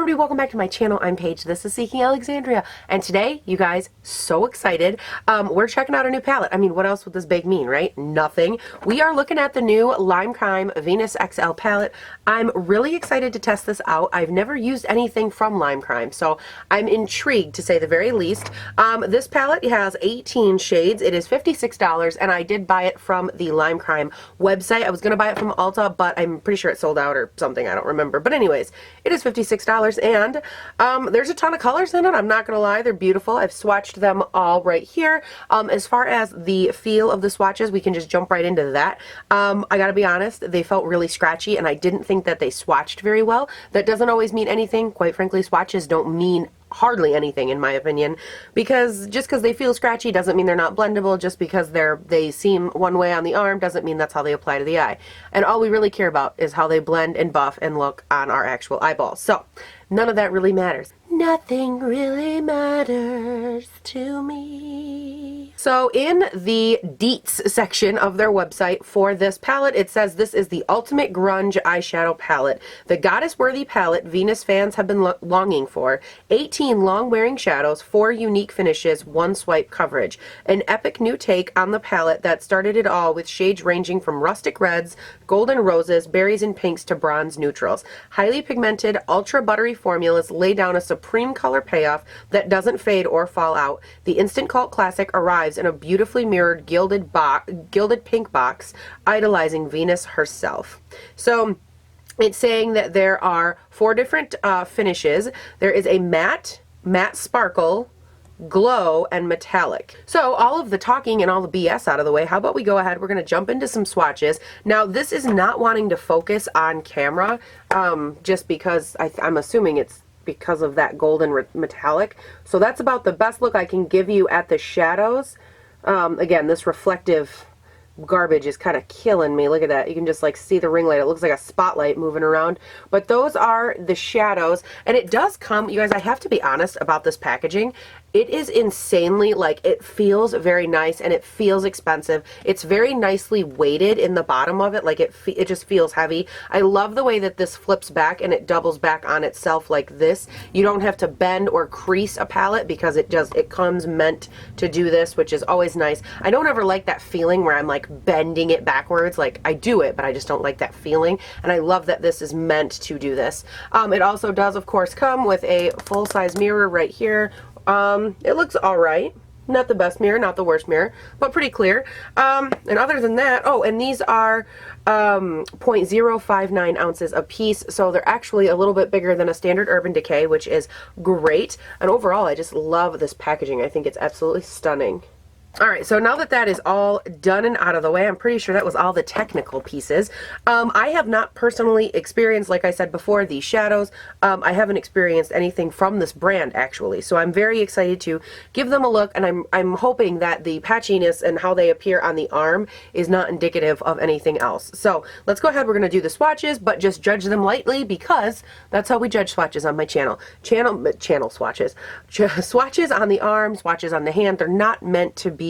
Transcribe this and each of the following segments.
everybody, welcome back to my channel. I'm Paige, this is Seeking Alexandria, and today, you guys, so excited, we're checking out a new palette. I mean, what else would this bag mean, right? Nothing. We are looking at the new Lime Crime Venus XL palette. I'm really excited to test this out. I've never used anything from Lime Crime, so I'm intrigued to say the very least. This palette has 18 shades. It is $56, and I did buy it from the Lime Crime website. I was going to buy it from Ulta, but I'm pretty sure it sold out or something. I don't remember. But anyways, it is $56, and there's a ton of colors in it. I'm not gonna lie, they're beautiful. I've swatched them all right here. As far as the feel of the swatches, we can just jump right into that. I gotta be honest, they felt really scratchy, and I didn't think that they swatched very well. That doesn't always mean anything. Quite frankly, swatches don't mean hardly anything in my opinion, because just because they feel scratchy doesn't mean they're not blendable. Just because they seem one way on the arm doesn't mean that's how they apply to the eye. And all we really care about is how they blend and buff and look on our actual eyeballs. So none of that really matters. Nothing really matters to me. So in the deets section of their website for this palette, it says this is the ultimate grunge eyeshadow palette. The goddess-worthy palette Venus fans have been longing for. 18 long-wearing shadows, 4 unique finishes, 1 swipe coverage. An epic new take on the palette that started it all with shades ranging from rustic reds, golden roses, berries and pinks to bronze neutrals. Highly pigmented, ultra buttery formulas lay down a supreme color payoff that doesn't fade or fall out. The instant cult classic arrives in a beautifully mirrored gilded pink box, idolizing Venus herself. So it's saying that there are 4 different finishes. There is a matte sparkle, glow, and metallic. So all of the talking and all the BS out of the way, how about we go ahead, we're going to jump into some swatches. Now this is not wanting to focus on camera, just because I'm assuming it's because of that golden metallic. So that's about the best look I can give you at the shadows. Again, this reflective garbage is kind of killing me. Look at that. You can just like see the ring light. It looks like a spotlight moving around. But those are the shadows. And it does come, you guys, I have to be honest about this packaging. It is insanely, like, it feels very nice and it feels expensive. It's very nicely weighted in the bottom of it. Like it just feels heavy. I love the way that this flips back and it doubles back on itself like this. You don't have to bend or crease a palette because it comes meant to do this, which is always nice. I don't ever like that feeling where I'm like bending it backwards. Like I do it, but I just don't like that feeling. And I love that this is meant to do this. It also does, of course, come with a full-size mirror right here. It looks alright. Not the best mirror, not the worst mirror, but pretty clear. And other than that, oh, and these are 0.059 ounces a piece, so they're actually a little bit bigger than a standard Urban Decay, which is great. And overall, I just love this packaging. I think it's absolutely stunning. Alright, so now that that is all done and out of the way, I'm pretty sure that was all the technical pieces. I have not personally experienced, like I said before, these shadows. I haven't experienced anything from this brand, actually. So I'm very excited to give them a look, and I'm hoping that the patchiness and how they appear on the arm is not indicative of anything else. So let's go ahead, we're going to do the swatches, but just judge them lightly because that's how we judge swatches on my channel. Channel swatches. Swatches on the arm, swatches on the hand, they're not meant to be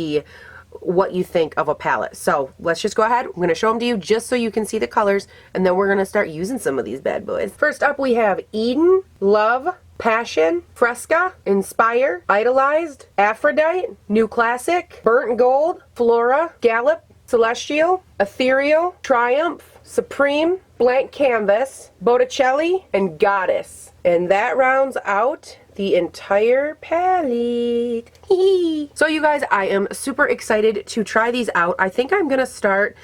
what you think of a palette. So let's just go ahead. I'm going to show them to you just so you can see the colors, and then we're going to start using some of these bad boys. First up, we have Eden, Love, Passion, Fresca, Inspire, Idolized, Aphrodite, New Classic, Burnt Gold, Flora, Gallop, Celestial, Ethereal, Triumph, Supreme, Blank Canvas, Botticelli, and Goddess. And that rounds out the entire palette. So you guys, I am super excited to try these out. I think I'm gonna start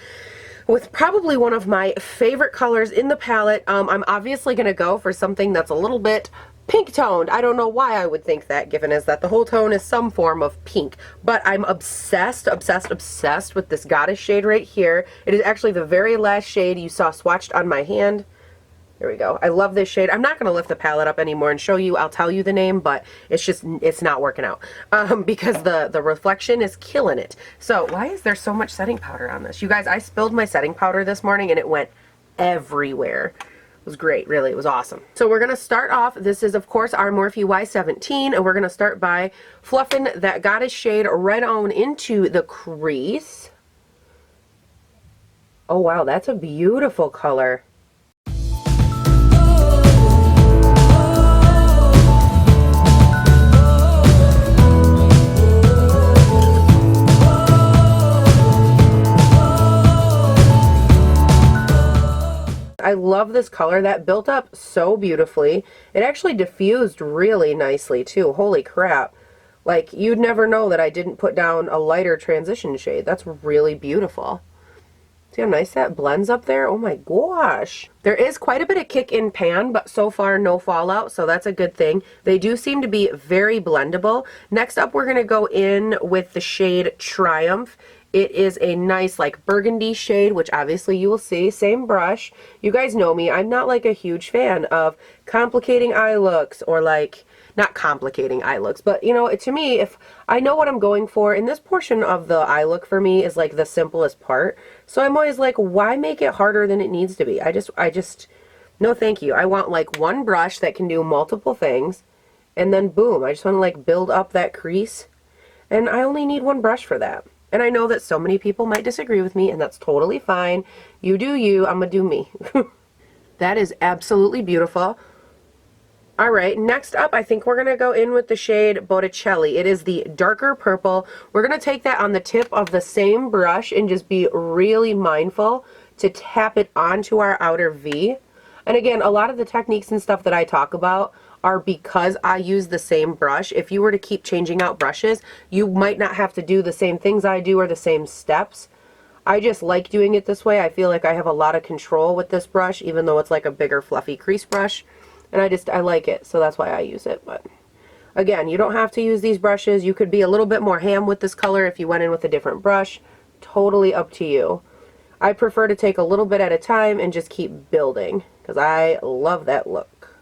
with probably one of my favorite colors in the palette. I'm obviously gonna go for something that's a little bit pink toned. I don't know why I would think that, given as that the whole tone is some form of pink, but I'm obsessed with this Goddess shade right here. It is actually the very last shade you saw swatched on my hand. There we go. I love this shade. I'm not going to lift the palette up anymore and show you. I'll tell you the name, but it's not working out because the reflection is killing it. So why is there so much setting powder on this? You guys, I spilled my setting powder this morning and it went everywhere. It was great, really. It was awesome. So we're going to start off. This is, of course, our Morphe Y17, and we're going to start by fluffing that Goddess shade right on into the crease. Oh, wow. That's a beautiful color. I love this color. That built up so beautifully. It actually diffused really nicely too. Holy crap. Like, you'd never know that I didn't put down a lighter transition shade. That's really beautiful. See how nice that blends up there? Oh my gosh. There is quite a bit of kick in pan, but so far no fallout, so that's a good thing. They do seem to be very blendable. Next up, we're gonna go in with the shade Triumph. It is a nice like burgundy shade, which obviously you will see. Same brush. You guys know me. I'm not like a huge fan of complicating eye looks or like, not complicating eye looks, but you know, to me, if I know what I'm going for, and this portion of the eye look for me is like the simplest part. So I'm always like, why make it harder than it needs to be? I just, no thank you. I want like one brush that can do multiple things, and then boom, I just want to like build up that crease, and I only need one brush for that. And I know that so many people might disagree with me, and that's totally fine. You do you, I'm gonna do me. That is absolutely beautiful. All right, next up, I think we're going to go in with the shade Botticelli. It is the darker purple. We're going to take that on the tip of the same brush and just be really mindful to tap it onto our outer V. And again, a lot of the techniques and stuff that I talk about are because I use the same brush. If you were to keep changing out brushes, you might not have to do the same things I do or the same steps. I just like doing it this way. I feel like I have a lot of control with this brush, even though it's like a bigger fluffy crease brush. And I like it, so that's why I use it. But again, you don't have to use these brushes. You could be a little bit more ham with this color if you went in with a different brush. Totally up to you. I prefer to take a little bit at a time and just keep building because I love that look.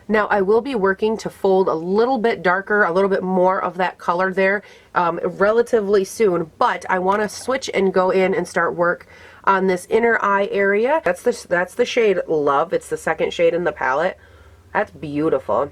Now I will be working to fold a little bit darker, a little bit more of that color there relatively soon, but I want to switch and go in and start work on this inner eye area. That's the shade Love. It's the second shade in the palette. That's beautiful.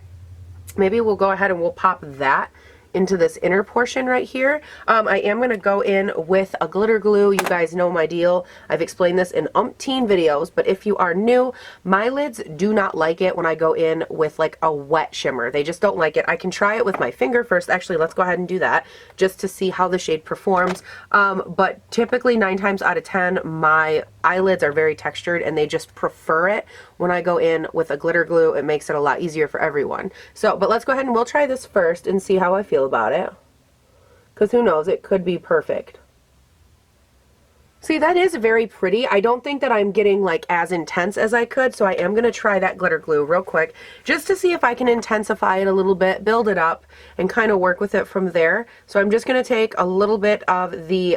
Maybe we'll go ahead and we'll pop that into this inner portion right here. I am going to go in with a glitter glue. You guys know my deal. I've explained this in umpteen videos, but if you are new, my lids do not like it when I go in with like a wet shimmer. They just don't like it. I can try it with my finger first. Actually, let's go ahead and do that just to see how the shade performs. But typically 9 times out of 10, my eyelids are very textured and they just prefer it when I go in with a glitter glue. It makes it a lot easier for everyone. So, but let's go ahead and we'll try this first and see how I feel about it, because who knows, it could be perfect. See, that is very pretty. I don't think that I'm getting like as intense as I could, so I am going to try that glitter glue real quick just to see if I can intensify it a little bit, build it up, and kind of work with it from there. So I'm just going to take a little bit of the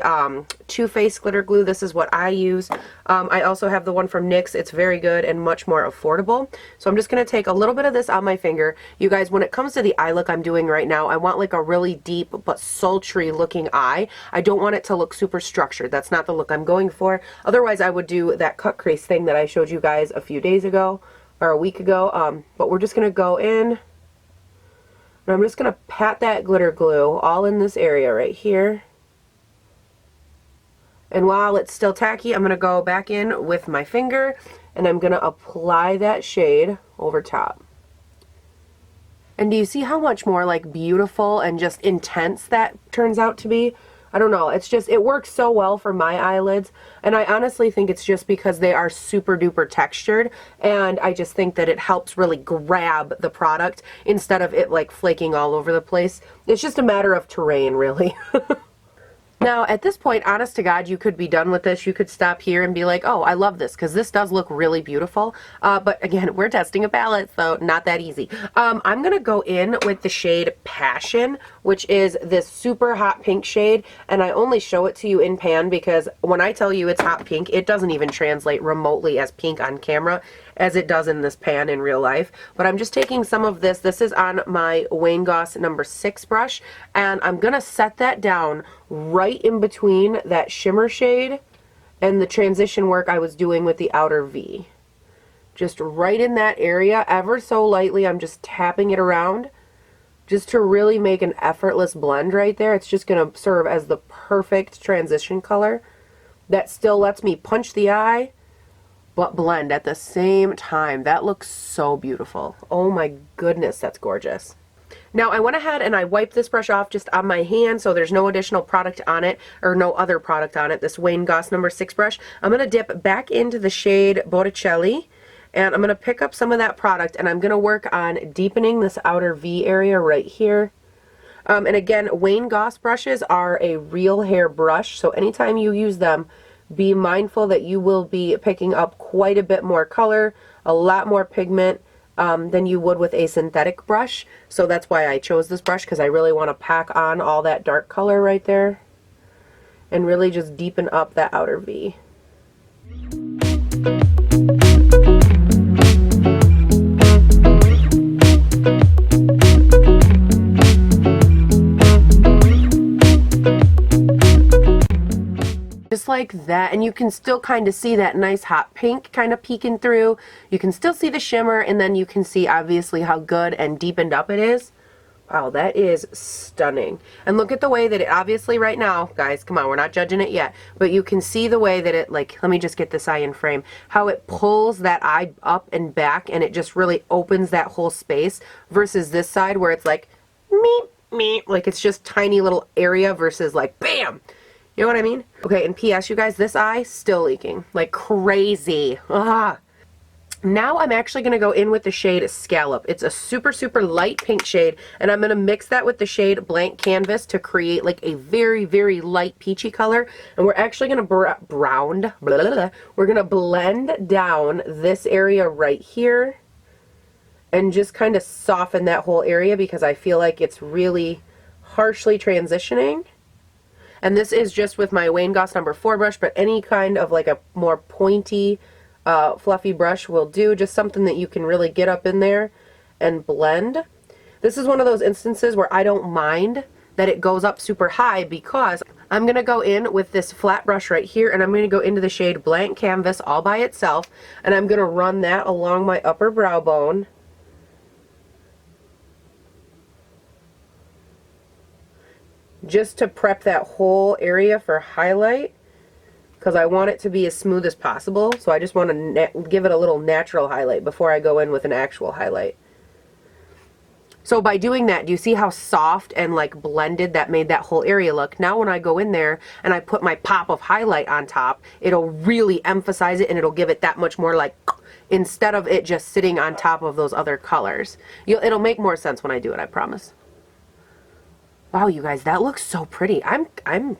Too Faced glitter glue. This is what I use. I also have the one from NYX. It's very good and much more affordable. So I'm just going to take a little bit of this on my finger. You guys, when it comes to the eye look I'm doing right now, I want like a really deep but sultry looking eye. I don't want it to look super structured. That's not the look I'm going for. Otherwise, I would do that cut crease thing that I showed you guys a few days ago or a week ago. But we're just going to go in and I'm just going to pat that glitter glue all in this area right here. And while it's still tacky, I'm going to go back in with my finger and I'm going to apply that shade over top. And do you see how much more like beautiful and just intense that turns out to be? I don't know, it's just, it works so well for my eyelids, and I honestly think it's just because they are super duper textured, and I just think that it helps really grab the product instead of it like flaking all over the place. It's just a matter of terrain, really. Now, at this point, honest to God, you could be done with this. You could stop here and be like, oh, I love this, because this does look really beautiful. But again, we're testing a palette, so not that easy. I'm going to go in with the shade Passion, which is this super hot pink shade. And I only show it to you in pan because when I tell you it's hot pink, it doesn't even translate remotely as pink on camera as it does in this pan in real life. But I'm just taking some of this. This is on my Wayne Goss number 6 brush, and I'm going to set that down right in between that shimmer shade and the transition work I was doing with the outer V. Just right in that area, ever so lightly. I'm just tapping it around just to really make an effortless blend right there. It's just going to serve as the perfect transition color that still lets me punch the eye but blend at the same time. That looks so beautiful. Oh my goodness, that's gorgeous. Now I went ahead and I wiped this brush off just on my hand so there's no additional product on it, or no other product on it, this Wayne Goss number 6 brush. I'm going to dip back into the shade Botticelli, And I'm going to pick up some of that product and I'm going to work on deepening this outer V area right here. And again, Wayne Goss brushes are a real hair brush, so anytime you use them, be mindful that you will be picking up quite a bit more color, a lot more pigment than you would with a synthetic brush. So that's why I chose this brush, because I really want to pack on all that dark color right there and really just deepen up that outer V. Just like that, and you can still kind of see that nice hot pink kind of peeking through. You can still see the shimmer, and then you can see obviously how good and deepened up it is. Wow, that is stunning. And look at the way that it, obviously right now, guys, come on, we're not judging it yet, but you can see the way that it, like, let me just get this eye in frame, how it pulls that eye up and back, and it just really opens that whole space, versus this side where it's like, meep, meep, like it's just tiny little area versus like, bam! You know what I mean? Okay, and P.S. you guys, this eye still leaking like crazy. Ah. Now I'm actually going to go in with the shade Scallop. It's a super, super light pink shade, and I'm going to mix that with the shade Blank Canvas to create like a very, very light peachy color. And we're actually going to we're going to blend down this area right here and just kind of soften that whole area, because I feel like it's really harshly transitioning. And this is just with my Wayne Goss number 4 brush, but any kind of like a more pointy, fluffy brush will do. Just something that you can really get up in there and blend. This is one of those instances where I don't mind that it goes up super high, because I'm going to go in with this flat brush right here, and I'm going to go into the shade Blank Canvas all by itself, and I'm going to run that along my upper brow bone. Just to prep that whole area for highlight, because I want it to be as smooth as possible. So I just want to give it a little natural highlight before I go in with an actual highlight. So by doing that, do you see how soft and like blended that made that whole area look? Now when I go in there and I put my pop of highlight on top, it'll really emphasize it, and it'll give it that much more like, instead of it just sitting on top of those other colors. It'll make more sense when I do it, I promise. Wow, you guys, that looks so pretty. I'm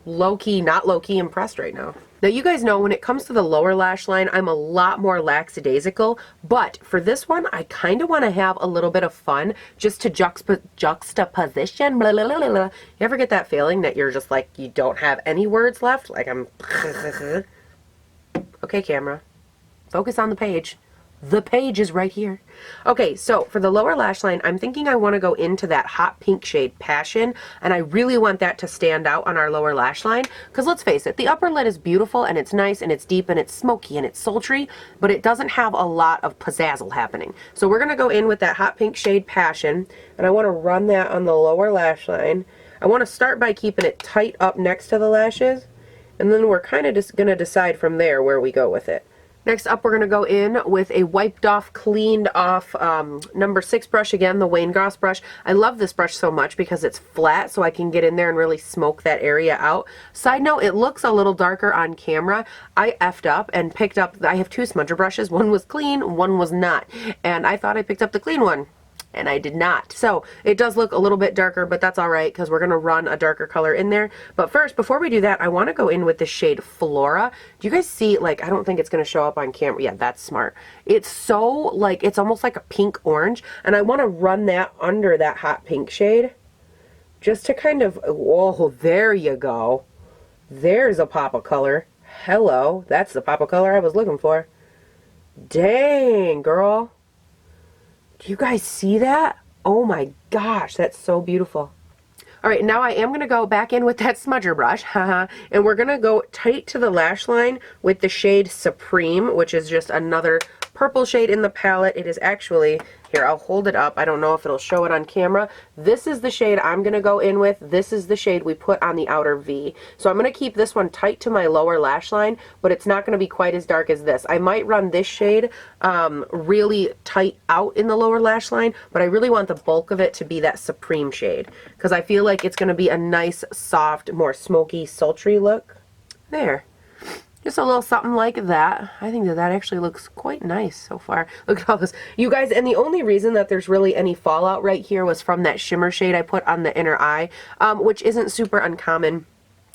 low-key, not low-key impressed right now. Now, you guys know when it comes to the lower lash line, I'm a lot more lackadaisical, but for this one, I kind of want to have a little bit of fun just to juxtaposition. Blah, blah, blah, blah. You ever get that feeling that you're just like, you don't have any words left? Like I'm... Okay, camera. Focus on the page. The page is right here. Okay, so for the lower lash line, I'm thinking I want to go into that hot pink shade Passion, and I really want that to stand out on our lower lash line, because let's face it, the upper lid is beautiful, and it's nice, and it's deep, and it's smoky, and it's sultry, but it doesn't have a lot of pizzazzle happening. So we're going to go in with that hot pink shade Passion, and I want to run that on the lower lash line. I want to start by keeping it tight up next to the lashes, and then we're kind of just going to decide from there where we go with it. Next up, we're going to go in with a wiped off, cleaned off number 6 brush, again, the Wayne Goss brush. I love this brush so much because it's flat, so I can get in there and really smoke that area out. Side note, it looks a little darker on camera. I effed up and picked up, I have 2 smudger brushes. One was clean, one was not. And I thought I picked up the clean one, and I did not. So it does look a little bit darker, but that's all right, because we're going to run a darker color in there. But first, before we do that, I want to go in with the shade Flora. Do you guys see, like, I don't think it's going to show up on camera. Yeah, that's smart. It's so, like, it's almost like a pink orange, and I want to run that under that hot pink shade just to kind of, whoa, there you go. There's a pop of color. Hello, that's the pop of color I was looking for. Dang, girl. Do you guys see that? Oh my gosh, that's so beautiful. All right, now I am going to go back in with that smudger brush, and we're going to go tight to the lash line with the shade Supreme, which is just another purple shade in the palette. It is actually, here, I'll hold it up. I don't know if it'll show it on camera. This is the shade I'm going to go in with. This is the shade we put on the outer V. So I'm going to keep this one tight to my lower lash line, but it's not going to be quite as dark as this. I might run this shade really tight out in the lower lash line, but I really want the bulk of it to be that Supreme shade, because I feel like it's going to be a nice, soft, more smoky, sultry look. There. Just a little something like that. I think that that actually looks quite nice so far. Look at all this. You guys, and the only reason that there's really any fallout right here was from that shimmer shade I put on the inner eye, which isn't super uncommon.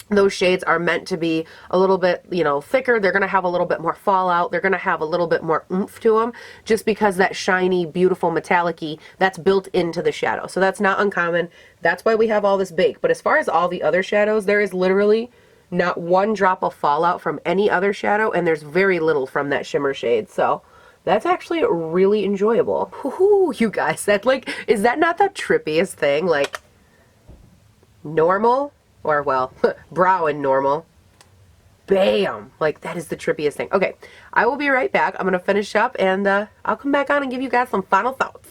Those shades are meant to be a little bit, you know, thicker. They're going to have a little bit more fallout. They're going to have a little bit more oomph to them just because that shiny, beautiful metallic-y, that's built into the shadow. So that's not uncommon. That's why we have all this bake. But as far as all the other shadows, there is literally not one drop of fallout from any other shadow, and there's very little from that shimmer shade. So that's actually really enjoyable. Woohoo, you guys, that like, is that not the trippiest thing? Like, normal, or well, brow and normal. Bam! Like, that is the trippiest thing. Okay, I will be right back. I'm going to finish up, and I'll come back on and give you guys some final thoughts.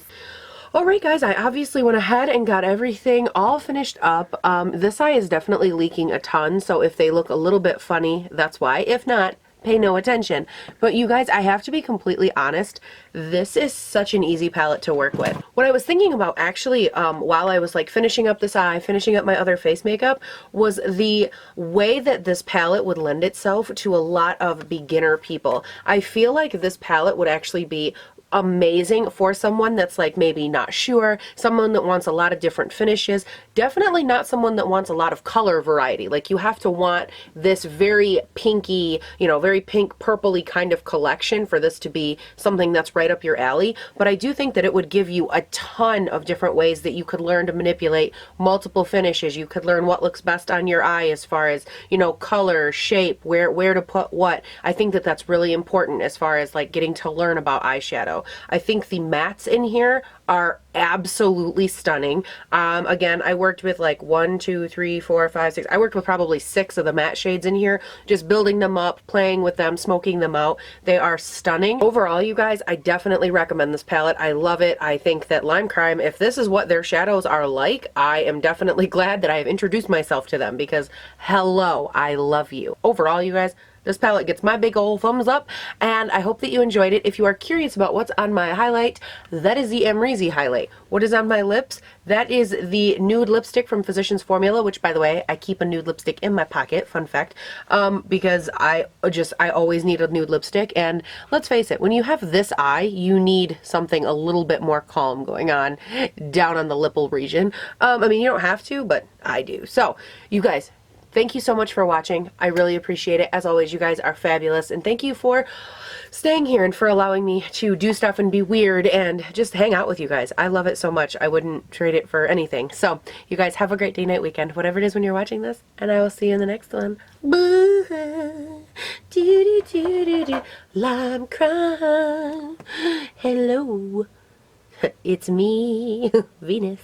Alright guys, I obviously went ahead and got everything all finished up. This eye is definitely leaking a ton, so if they look a little bit funny, that's why. If not, pay no attention. But you guys, I have to be completely honest, this is such an easy palette to work with. What I was thinking about actually while I was like finishing up this eye, finishing up my other face makeup, was the way that this palette would lend itself to a lot of beginner people. I feel like this palette would actually be amazing for someone that's like maybe not sure, someone that wants a lot of different finishes, definitely not someone that wants a lot of color variety. Like, you have to want this very pinky, you know, very pink purpley kind of collection for this to be something that's right up your alley. But I do think that it would give you a ton of different ways that you could learn to manipulate multiple finishes. You could learn what looks best on your eye as far as, you know, color, shape, where to put what. I think that that's really important as far as like getting to learn about eyeshadow. I think the mattes in here are absolutely stunning. Again, I worked with like 1, 2, 3, 4, 5, 6. I worked with probably 6 of the matte shades in here, just building them up, playing with them, smoking them out. They are stunning. Overall, you guys, I definitely recommend this palette. I love it. I think that Lime Crime, if this is what their shadows are like, I am definitely glad that I have introduced myself to them, because hello, I love you. Overall, you guys, this palette gets my big old thumbs up, and I hope that you enjoyed it. If you are curious about what's on my highlight, that is the Amrezy highlight. What is on my lips? That is the nude lipstick from Physicians Formula, which, by the way, I keep a nude lipstick in my pocket, fun fact, because I always need a nude lipstick. And let's face it, when you have this eye, you need something a little bit more calm going on down on the lipple region. I mean, you don't have to, but I do. So, you guys, thank you so much for watching. I really appreciate it. As always, you guys are fabulous, and thank you for staying here and for allowing me to do stuff and be weird and just hang out with you guys. I love it so much. I wouldn't trade it for anything. So, you guys have a great day, night, weekend, whatever it is when you're watching this, and I will see you in the next one. Boo! Do do do do do. Lime Crime. Hello. It's me, Venus.